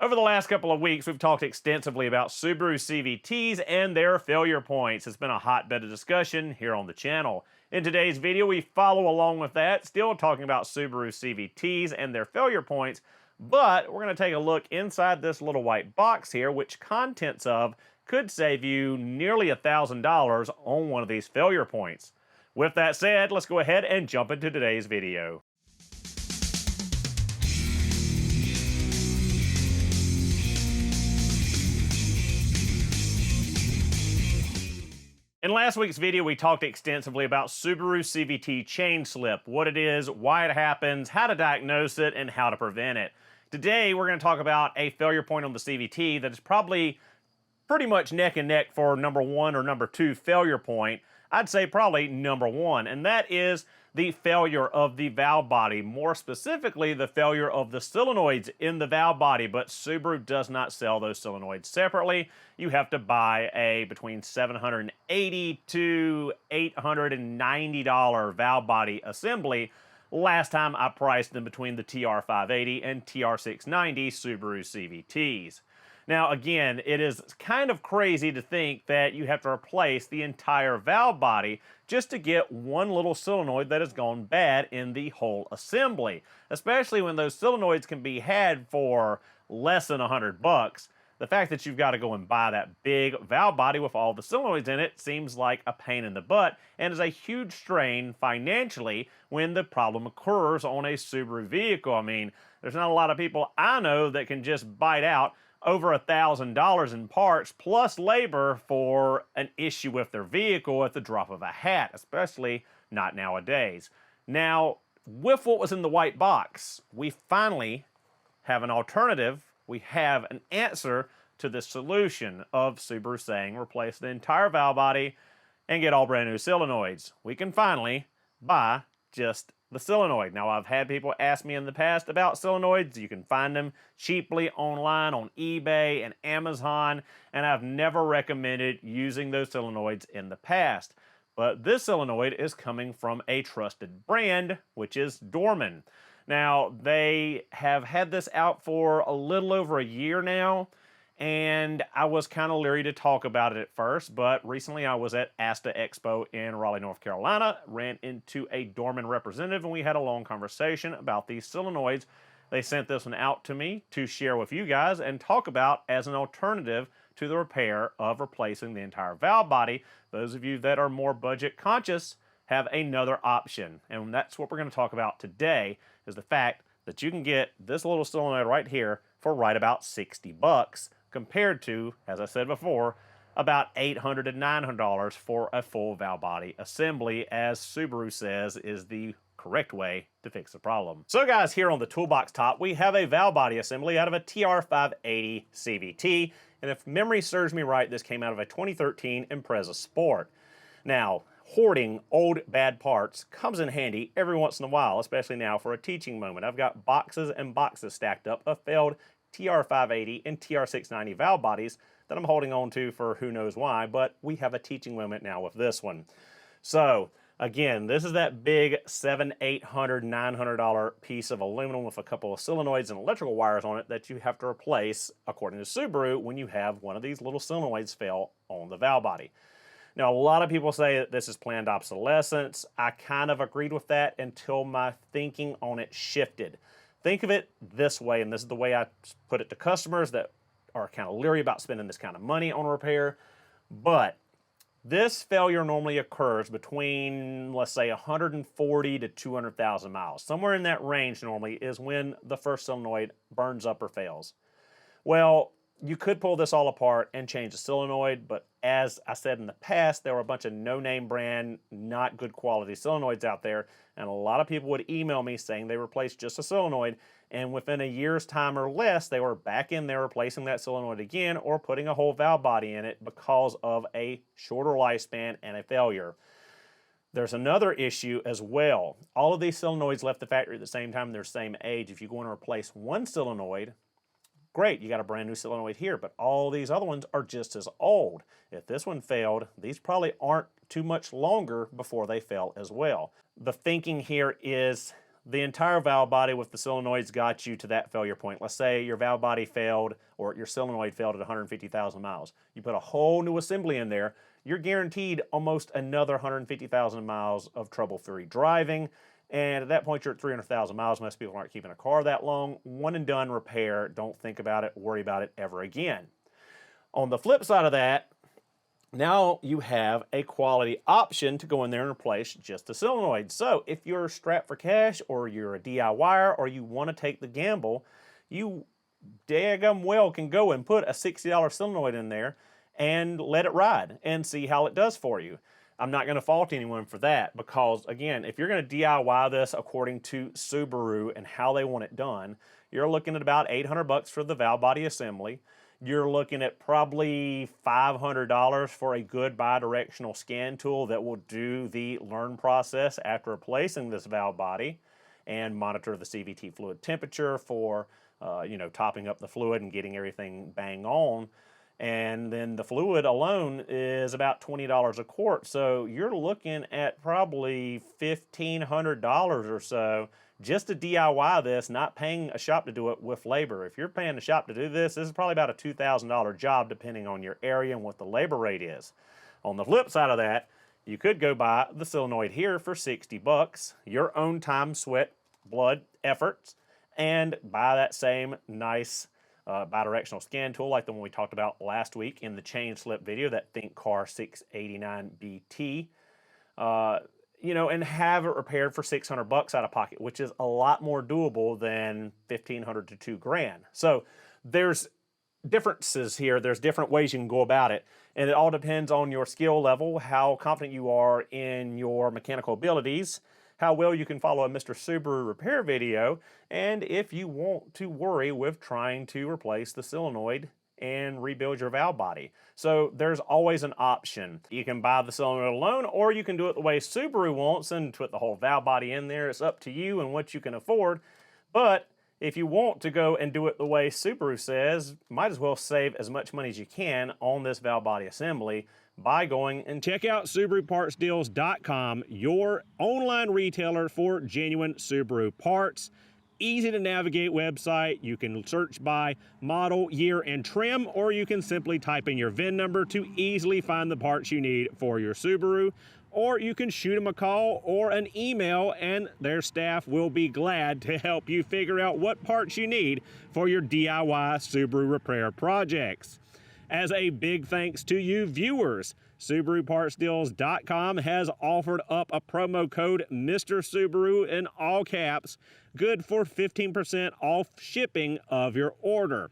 Over the last couple of weeks, we've talked extensively about Subaru CVTs and their failure points. It's been a hotbed of discussion here on the channel. In today's video, we follow along with that, still talking about Subaru CVTs and their failure points, but we're going to take a look inside this little white box here, which contents of could save you nearly $1,000 on one of these failure points. With that said, let's go ahead and jump into today's video. In last week's video, we talked extensively about Subaru CVT chain slip, what it is, why it happens, how to diagnose it, and how to prevent it. Today, we're going to talk about a failure point on the CVT that is probably pretty much neck and neck for number one or number two failure point. I'd say probably number one, and that is the failure of the valve body, more specifically the failure of the solenoids in the valve body, but Subaru does not sell those solenoids separately. You have to buy a between $780 to $890 valve body assembly. Last time I priced them between the TR580 and TR690 Subaru CVTs. Now again, it is kind of crazy to think that you have to replace the entire valve body just to get one little solenoid that has gone bad in the whole assembly, especially when those solenoids can be had for less than $100. The fact that you've got to go and buy that big valve body with all the solenoids in it seems like a pain in the butt and is a huge strain financially when the problem occurs on a Subaru vehicle. I mean, there's not a lot of people I know that can just bite out over $1,000 in parts plus labor for an issue with their vehicle at the drop of a hat, especially not nowadays. Now, with what was in the white box, we finally have an alternative. We have an answer to the solution of Subaru saying replace the entire valve body and get all brand new solenoids. We can finally buy just the solenoid. Now, I've had people ask me in the past about solenoids. You can find them cheaply online on eBay and Amazon, and I've never recommended using those solenoids in the past. But this solenoid is coming from a trusted brand, which is Dorman. Now, they have had this out for a little over a year now, and I was kind of leery to talk about it at first, but recently I was at ASTA Expo in Raleigh, North Carolina, ran into a Dorman representative, and we had a long conversation about these solenoids. They sent this one out to me to share with you guys and talk about as an alternative to the repair of replacing the entire valve body. Those of you that are more budget conscious have another option, and that's what we're going to talk about today, is the fact that you can get this little solenoid right here for right about $60 compared to, as I said before, about $800 to $900 for a full valve body assembly, as Subaru says is the correct way to fix the problem. So guys, here on the toolbox top, we have a valve body assembly out of a TR580 CVT, and if memory serves me right, this came out of a 2013 Impreza Sport. Now, hoarding old bad parts comes in handy every once in a while, especially now for a teaching moment. I've got boxes and boxes stacked up of failed TR580 and TR690 valve bodies that I'm holding on to for who knows why, but we have a teaching moment now with this one. So again, this is that big $700, $800, $900 piece of aluminum with a couple of solenoids and electrical wires on it that you have to replace, according to Subaru, when you have one of these little solenoids fail on the valve body. Now, a lot of people say that this is planned obsolescence. I kind of agreed with that until my thinking on it shifted. Think of it this way, and this is the way I put it to customers that are kind of leery about spending this kind of money on repair, but this failure normally occurs between, let's say, 140 to 200,000 miles. Somewhere in that range normally is when the first solenoid burns up or fails. Well, you could pull this all apart and change the solenoid, but as I said in the past, there were a bunch of no-name brand, not good quality solenoids out there, and a lot of people would email me saying they replaced just a solenoid, and within a year's time or less, they were back in there replacing that solenoid again or putting a whole valve body in it because of a shorter lifespan and a failure. There's another issue as well. All of these solenoids left the factory at the same time, they're the same age. If you go and replace one solenoid, great, you got a brand new solenoid here, but all these other ones are just as old. If this one failed, these probably aren't too much longer before they fail as well. The thinking here is the entire valve body with the solenoids got you to that failure point. Let's say your valve body failed or your solenoid failed at 150,000 miles. You put a whole new assembly in there, you're guaranteed almost another 150,000 miles of trouble-free driving. And at that point, you're at 300,000 miles. Most people aren't keeping a car that long. One and done repair. Don't think about it, worry about it ever again. On the flip side of that, now you have a quality option to go in there and replace just the solenoid. So if you're strapped for cash or you're a DIYer or you want to take the gamble, you daggum well can go and put a $60 solenoid in there and let it ride and see how it does for you. I'm not going to fault anyone for that because, again, if you're going to DIY this according to Subaru and how they want it done, you're looking at about $800 for the valve body assembly. You're looking at probably $500 for a good bidirectional scan tool that will do the learn process after replacing this valve body and monitor the CVT fluid temperature for, topping up the fluid and getting everything bang on. And then the fluid alone is about $20 a quart. So you're looking at probably $1,500 or so just to DIY this, not paying a shop to do it with labor. If you're paying a shop to do this, this is probably about a $2,000 job depending on your area and what the labor rate is. On the flip side of that, you could go buy the solenoid here for $60, your own time, sweat, blood, efforts, and buy that same nice bidirectional scan tool like the one we talked about last week in the chain slip video, that Think Car 689BT, and have it repaired for $600 out of pocket, which is a lot more doable than $1,500 to $2,000. So there's differences here. There's different ways you can go about it, and it all depends on your skill level, how confident you are in your mechanical abilities, how well you can follow a Mr. Subaru repair video, and if you want to worry with trying to replace the solenoid and rebuild your valve body. So there's always an option. You can buy the solenoid alone, or you can do it the way Subaru wants and put the whole valve body in there. It's up to you and what you can afford. But if you want to go and do it the way Subaru says, might as well save as much money as you can on this valve body assembly by going and check out SubaruPartsDeals.com, your online retailer for genuine Subaru parts. Easy to navigate website. You can search by model, year, and trim, or you can simply type in your VIN number to easily find the parts you need for your Subaru. Or you can shoot them a call or an email, and their staff will be glad to help you figure out what parts you need for your DIY Subaru repair projects. As a big thanks to you viewers, SubaruPartsDeals.com has offered up a promo code Mr. Subaru in all caps, good for 15% off shipping of your order.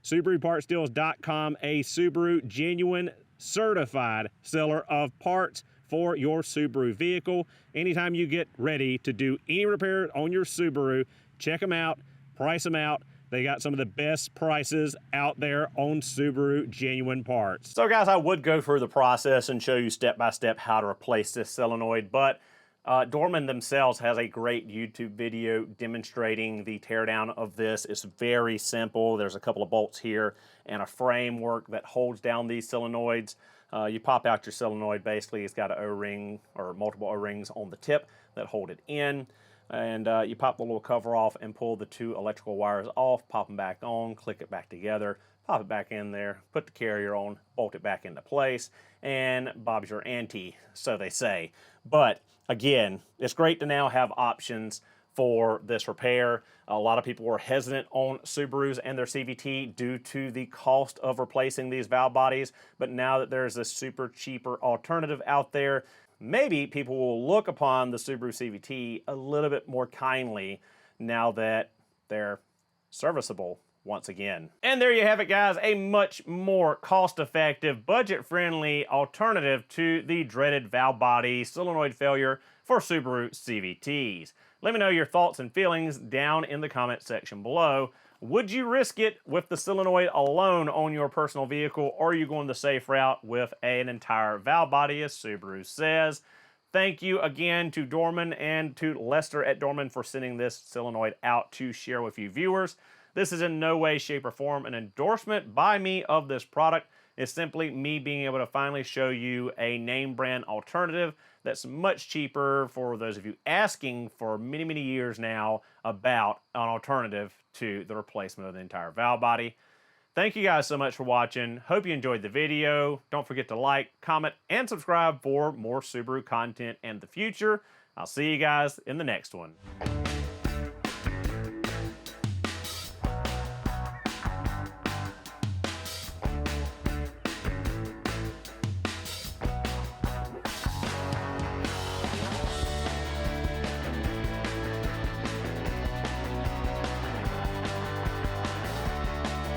SubaruPartsDeals.com, a Subaru genuine certified seller of parts for your Subaru vehicle. Anytime you get ready to do any repair on your Subaru, check them out, price them out. They got some of the best prices out there on Subaru genuine parts. So guys, I would go through the process and show you step by step how to replace this solenoid, but Dorman themselves has a great YouTube video demonstrating the teardown of this. It's very simple. There's a couple of bolts here and a framework that holds down these solenoids. You pop out your solenoid. Basically, it's got an O-ring or multiple O-rings on the tip that hold it in. And you pop the little cover off and pull the two electrical wires off, pop them back on, click it back together, pop it back in there, put the carrier on, bolt it back into place, and Bob's your auntie, so they say. But again, it's great to now have options for this repair. A lot of people were hesitant on Subarus and their CVT due to the cost of replacing these valve bodies, but now that there's a super cheaper alternative out there, maybe people will look upon the Subaru CVT a little bit more kindly now that they're serviceable once again. And there you have it, guys, a much more cost-effective, budget-friendly alternative to the dreaded valve body solenoid failure for Subaru CVTs. Let me know your thoughts and feelings down in the comment section below. Would you risk it with the solenoid alone on your personal vehicle, or are you going the safe route with an entire valve body, as Subaru says? Thank you again to Dorman and to Lester at Dorman for sending this solenoid out to share with you viewers. This is in no way, shape, or form an endorsement by me of this product. is simply me being able to finally show you a name brand alternative that's much cheaper for those of you asking for many, many years now about an alternative to the replacement of the entire valve body. Thank you guys so much for watching. Hope you enjoyed the video. Don't forget to like, comment, and subscribe for more Subaru content in the future. I'll see you guys in the next one.